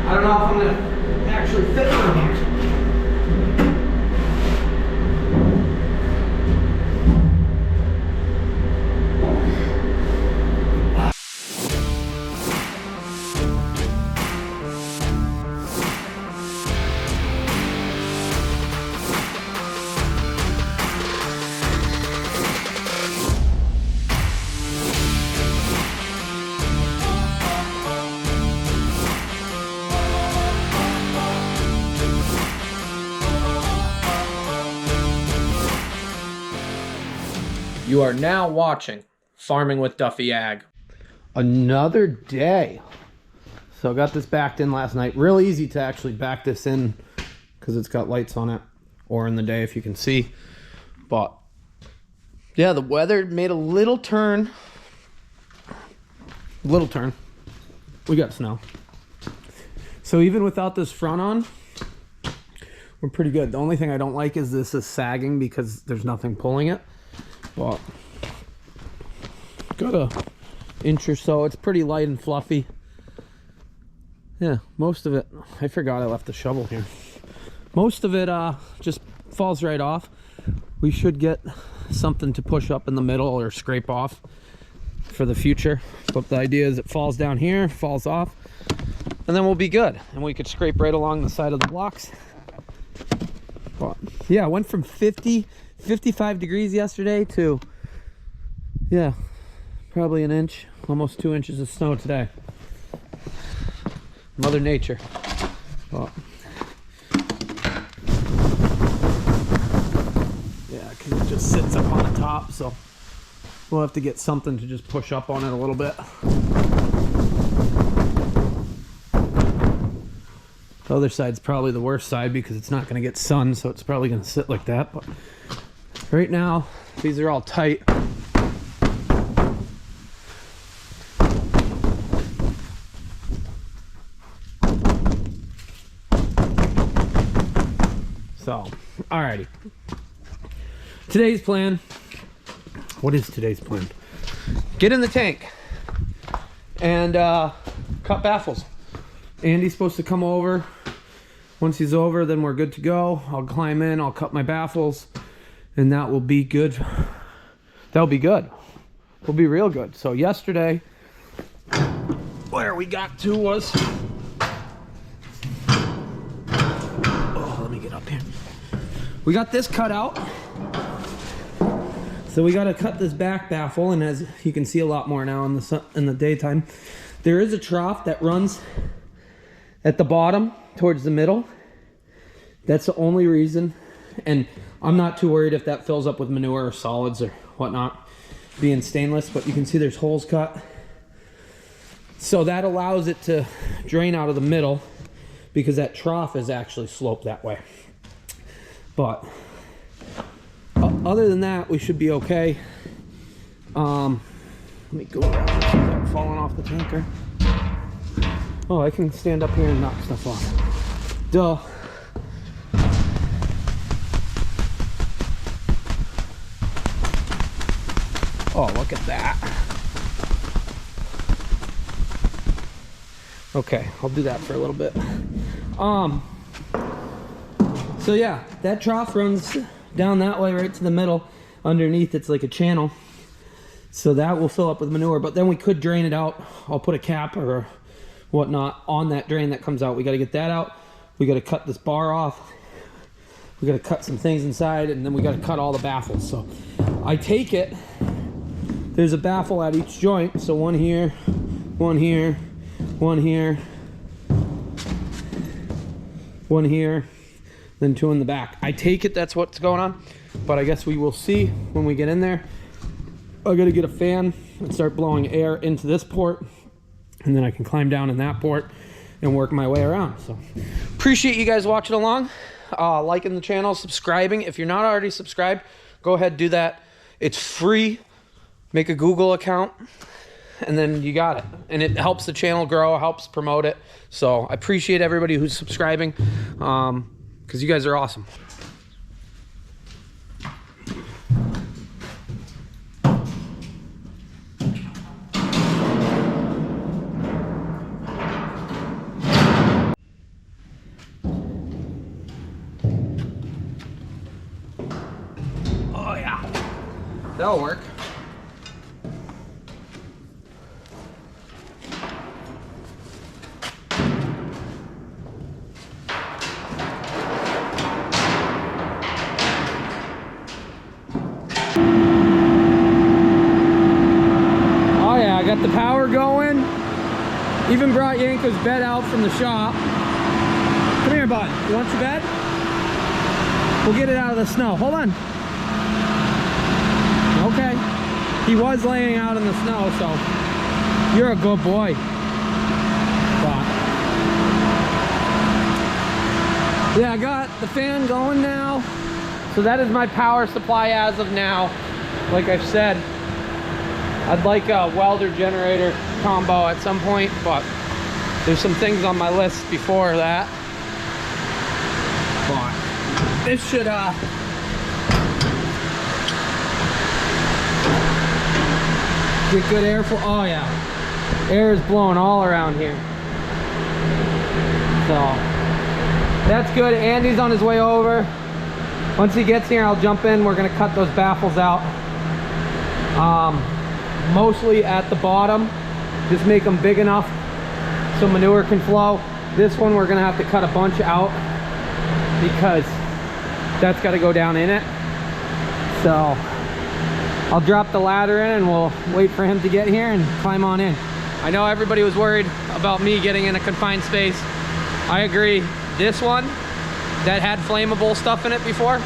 I don't know if I'm gonna actually fit on here. You are now watching Farming with Duffy Ag. Another day. So I got this backed in last night. Real easy to actually back this in because it's got lights on it, or in the day if you can see. But yeah, the weather made a little turn. We got snow. So even without this front on, we're pretty good. The only thing I don't like is this is sagging because there's nothing pulling it. Well, got a inch or so. It's pretty light and fluffy. Yeah, most of it, I forgot I left the shovel here. Most of it just falls right off. We should get something to push up in the middle or scrape off for the future. But the idea is it falls down here, falls off, and then we'll be good. And we could scrape right along the side of the blocks. But yeah, I went from 55 degrees yesterday to, yeah, probably an inch, almost 2 inches of snow today. Mother Nature. Well, yeah, because it just sits up on the top, so we'll have to get something to just push up on it a little bit. The other side's probably the worst side because it's not going to get sun, so it's probably going to sit like that. But right now, these are all tight. So, alrighty. Today's plan. What is today's plan? Get in the tank and cut baffles. Andy's supposed to come over. Once he's over, then we're good to go. I'll climb in, I'll cut my baffles, and that will be good. That'll be good. Will be real good. So yesterday, where we got to was, oh, let me get up here. We got this cut out. So we got to cut this back baffle, and as you can see a lot more now in the sun, in the daytime, there is a trough that runs at the bottom towards the middle. That's the only reason, and I'm not too worried if that fills up with manure or solids or whatnot, being stainless, but you can see there's holes cut. So that allows it to drain out of the middle because that trough is actually sloped that way. But other than that, we should be okay. Let me go around without falling off the tanker. Oh, I can stand up here and knock stuff off. Duh. Oh, look at that. Okay, I'll do that for a little bit. So yeah, that trough runs down that way right to the middle. Underneath, it's like a channel. So that will fill up with manure, but then we could drain it out. I'll put a cap or whatnot on that drain that comes out. We got to get that out. We got to cut this bar off. We got to cut some things inside, and then we got to cut all the baffles. So I take it, there's a baffle at each joint. So one here, one here, one here, one here, then two in the back. I take it that's what's going on, but I guess we will see when we get in there. I got to get a fan and start blowing air into this port, and then I can climb down in that port and work my way around. So appreciate you guys watching along, liking the channel, subscribing. If you're not already subscribed, go ahead, do that. It's free. Make a Google account, and then you got it. And it helps the channel grow, helps promote it. So I appreciate everybody who's subscribing, because you guys are awesome. That'll work. Oh yeah, I got the power going. Even brought Yanko's bed out from the shop. Come here, bud. You want your bed? We'll get it out of the snow. Hold on. Okay. He was laying out in the snow, so you're a good boy. But yeah, I got the fan going now. So that is my power supply as of now. Like I've said, I'd like a welder generator combo at some point, but there's some things on my list before that. But this should get good airflow. Oh yeah, air is blowing all around here, so that's good. Andy's on his way over. Once he gets here, I'll jump in. We're gonna cut those baffles out, mostly at the bottom, just make them big enough so manure can flow. This one we're gonna have to cut a bunch out because that's got to go down in it. So I'll drop the ladder in and we'll wait for him to get here and climb on in. I know everybody was worried about me getting in a confined space. I agree. This one that had flammable stuff in it before,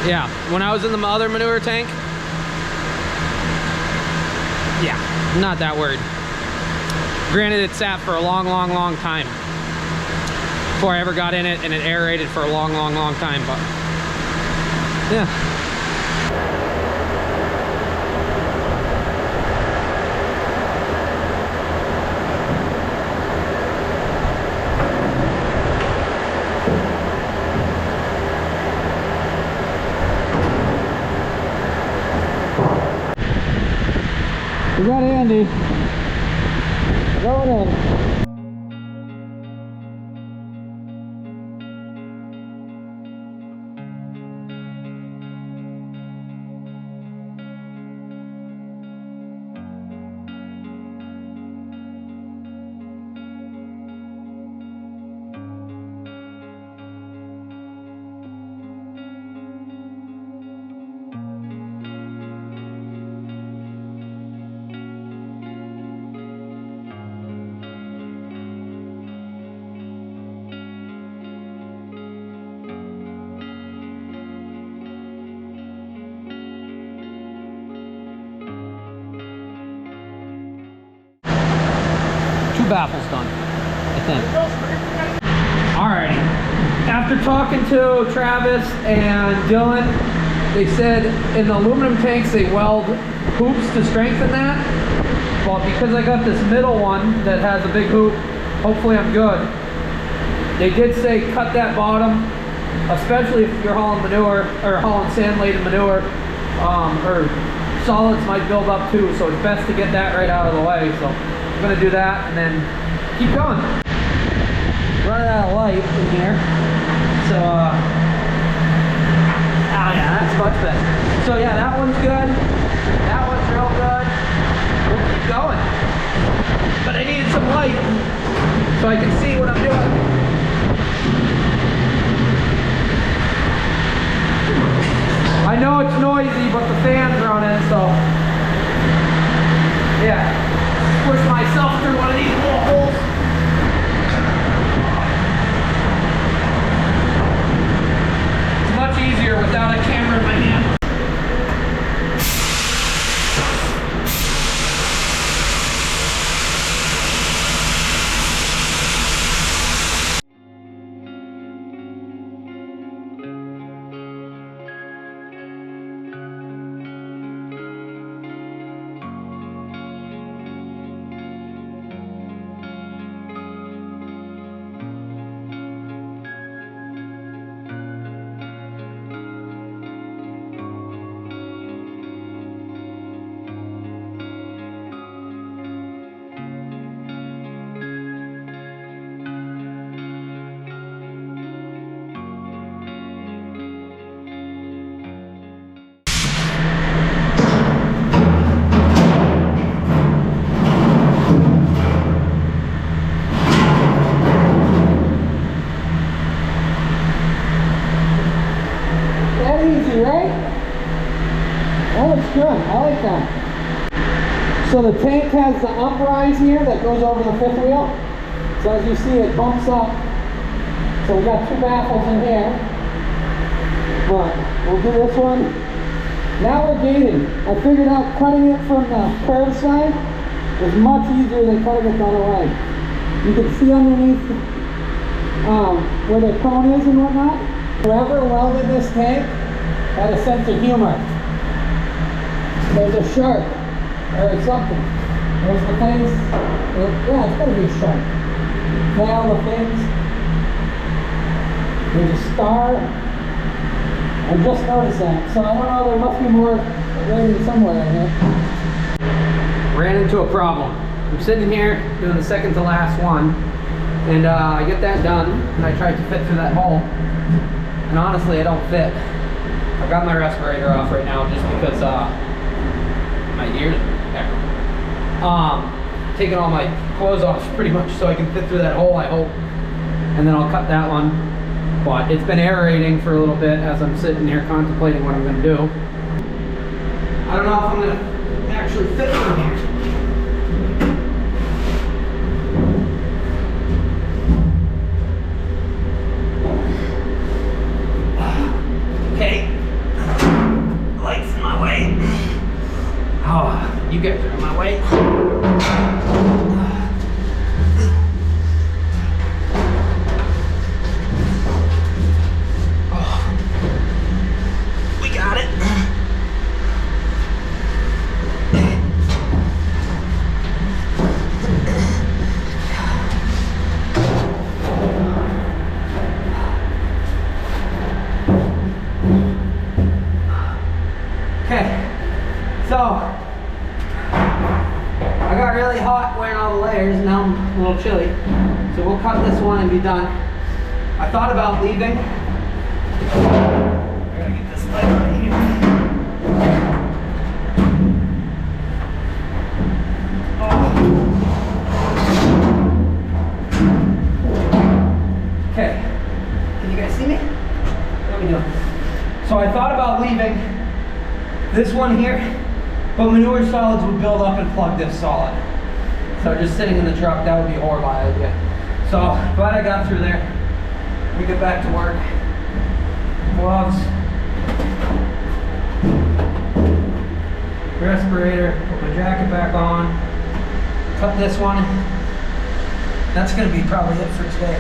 yeah, when I was in the other manure tank, yeah, not that worried. Granted, it sat for a long time before I ever got in it, and it aerated for a long time, but yeah. We got Andy going in. Baffles done, I think. Alrighty. After talking to Travis and Dylan, they said in the aluminum tanks they weld hoops to strengthen that. Well, because I got this middle one that has a big hoop, hopefully I'm good. They did say cut that bottom, especially if you're hauling manure or hauling sand-laden manure, or solids might build up too, so it's best to get that right out of the way. So I'm gonna do that and then keep going. Running out of light in here. So, oh yeah, that's much better. So yeah, that one's good. That one's real good. We'll keep going. But I needed some light so I can see what I'm doing. I know it's noisy, but the fan's running, so yeah. Push myself through one of these little holes. It's much easier without a camera in my hand. So the tank has the uprise here that goes over the fifth wheel. So as you see, it bumps up. So we got 2 baffles in here. But we'll do this one. Now we're gating. I figured out cutting it from the curved side is much easier than cutting it the other way. You can see underneath where the cone is and whatnot. Whoever welded this tank had a sense of humor. There's a shark or something. There's the things. Yeah, it's gotta be a shark. Now the fins. There's a star. I just noticed that. So I don't know, there must be more waiting somewhere in here. Ran into a problem. I'm sitting here doing the second to last one, and I get that done, and I tried to fit through that hole, and honestly I don't fit. I've got my respirator off right now just because my ears are taking all my clothes off pretty much so I can fit through that hole, I hope, and then I'll cut that one. But it's been aerating for a little bit as I'm sitting here contemplating what I'm going to do. I don't know if I'm going to actually fit through here. Okay. Lights in my way. Oh, you guys are in my way. So, I got really hot wearing all the layers, and now I'm a little chilly. So we'll cut this one and be done. I thought about leaving. I gotta get this light on here. Oh. Okay, can you guys see me? What are we doing? So I thought about leaving this one here, but manure solids would build up and plug this solid. So just sitting in the truck, that would be a horrible idea. So glad I got through there. Let me get back to work. Gloves. Respirator, put my jacket back on. Cut this one. That's gonna be probably it for today.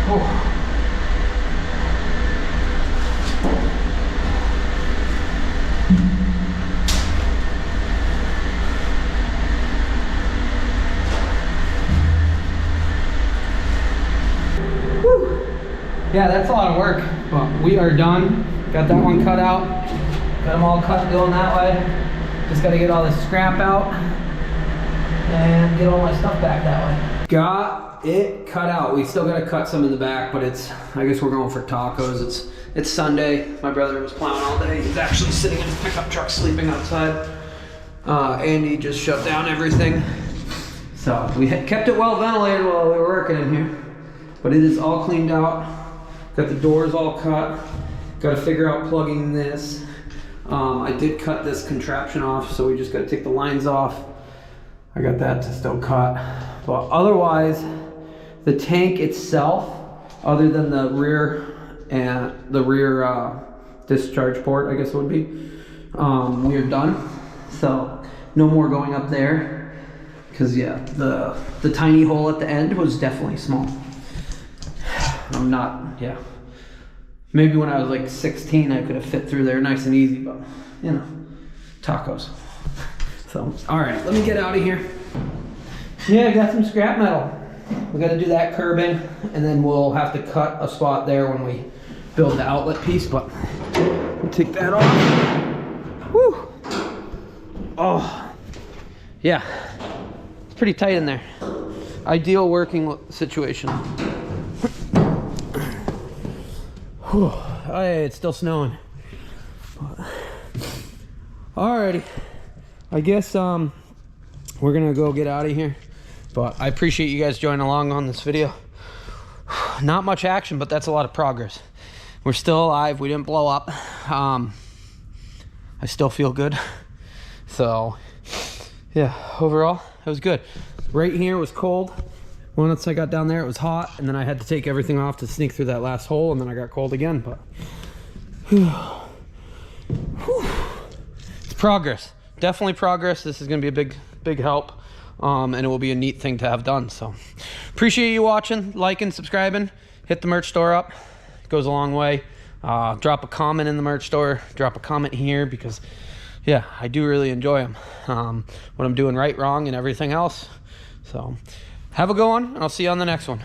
Whew. Yeah, that's a lot of work, but we are done. Got that one cut out. Got them all cut going that way. Just gotta get all this scrap out and get all my stuff back that way. Got it cut out. We still gotta cut some in the back, but I guess we're going for tacos. It's Sunday. My brother was plowing all day. He's actually sitting in his pickup truck sleeping outside. Andy just shut down everything. So we kept it well ventilated while we were working in here, but it is all cleaned out. Got the doors all cut. Got to figure out plugging this. I did cut this contraption off, so we just got to take the lines off. I got that to still cut. But otherwise, the tank itself, other than the rear and the rear discharge port, I guess it would be, we are done. So no more going up there, because yeah, the tiny hole at the end was definitely small. I'm not, yeah. Maybe when I was like 16, I could have fit through there nice and easy, but you know, tacos. So, all right, let me get out of here. Yeah, I got some scrap metal. We got to do that curbing, and then we'll have to cut a spot there when we build the outlet piece, but we'll take that off. Whew. Oh, yeah, it's pretty tight in there. Ideal working situation. Hey, it's still snowing. Alrighty, I guess we're gonna go get out of here, but I appreciate you guys joining along on this video. Not much action, but that's a lot of progress. We're still alive. We didn't blow up. I still feel good. So yeah, overall, it was good. Right here was cold. Once I got down there, it was hot, and then I had to take everything off to sneak through that last hole, and then I got cold again, but it's progress. Definitely progress. This is going to be a big help, and it will be a neat thing to have done. So appreciate you watching, liking, subscribing. Hit the merch store up. It goes a long way. Drop a comment in the merch store. Drop a comment here, because yeah, I do really enjoy them. What I'm doing right, wrong, and everything else. So have a good one, and I'll see you on the next one.